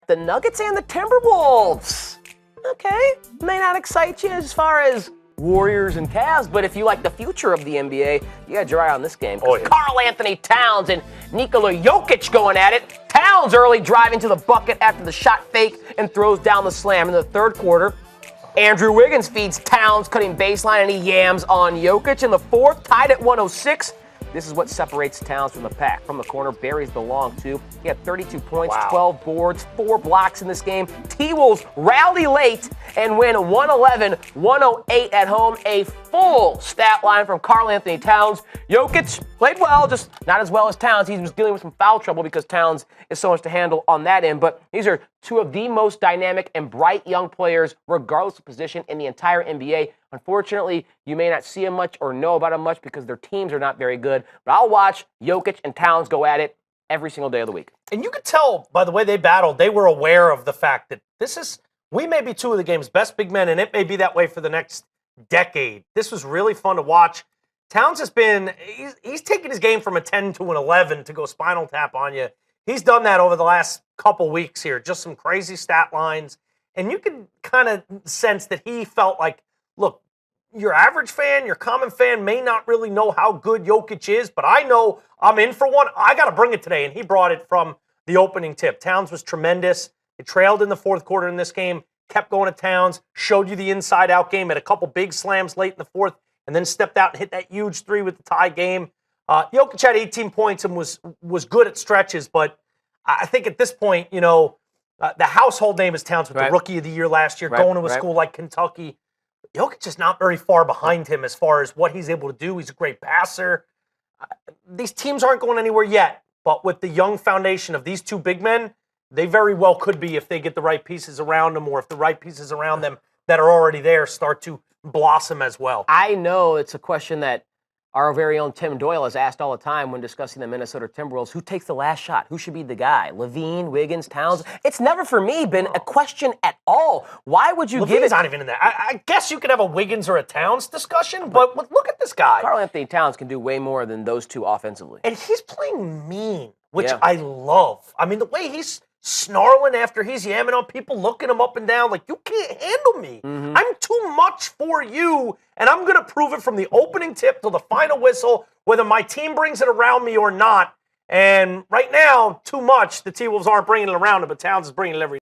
the Nuggets and the Timberwolves. Okay, may not excite you as far as Warriors and Cavs, but if you like the future of the NBA, you got your eye on this game. Karl-Anthony Towns and Nikola Jokic going at it. Towns early driving to the bucket after the shot fake and throws down the slam in the third quarter. Andrew Wiggins feeds Towns, cutting baseline, and he yams on Jokic in the fourth, tied at 106. This is what separates Towns from the pack. From the corner, buries the long two. He had 32 points, 12 boards, 4 blocks in this game. T-Wolves rally late and win 111-108 at home. A full stat line from Karl-Anthony Towns. Jokic played well, just not as well as Towns. He was dealing with some foul trouble because Towns is so much to handle on that end. But these are two of the most dynamic and bright young players, regardless of position, in the entire NBA. Unfortunately, you may not see them much or know about them much because their teams are not very good. But I'll watch Jokic and Towns go at it every single day of the week. And you could tell by the way they battled, they were aware of the fact that we may be two of the game's best big men, and it may be that way for the next decade. This was really fun to watch. Towns has been, he's taken his game from a 10 to an 11 to go spinal tap on you. He's done that over the last couple weeks here. Just some crazy stat lines. And you can kind of sense that he felt like, look, your average fan, your common fan may not really know how good Jokic is, but I know I'm in for one. I got to bring it today. And he brought it from the opening tip. Towns was tremendous. They trailed in the fourth quarter in this game, kept going to Towns, showed you the inside-out game, had a couple big slams late in the fourth, and then stepped out and hit that huge three with the tie game. Jokic had 18 points and was good at stretches, but I think at this point, you know, the household name is Towns with the Rookie of the Year last year, going to a school like Kentucky. Jokic is not very far behind him as far as what he's able to do. He's a great passer. These teams aren't going anywhere yet, but with the young foundation of these two big men, they very well could be if they get the right pieces around them, or if the right pieces around them that are already there start to blossom as well. I know it's a question that our very own Tim Doyle is asked all the time when discussing the Minnesota Timberwolves. Who takes the last shot? Who should be the guy? Levine, Wiggins, Towns? It's never for me been a question at all. Why would you give it? Not even in that. I guess you could have a Wiggins or a Towns discussion, but look at this guy. Karl-Anthony Towns can do way more than those two offensively. And he's playing mean, which I love. I mean, the way he's snarling after he's yamming on people, looking him up and down, like, you can't handle me. I'm too much for you, and I'm going to prove it from the opening tip till the final whistle, whether my team brings it around me or not. And right now, too much. The T-Wolves aren't bringing it around him, but Towns is bringing it every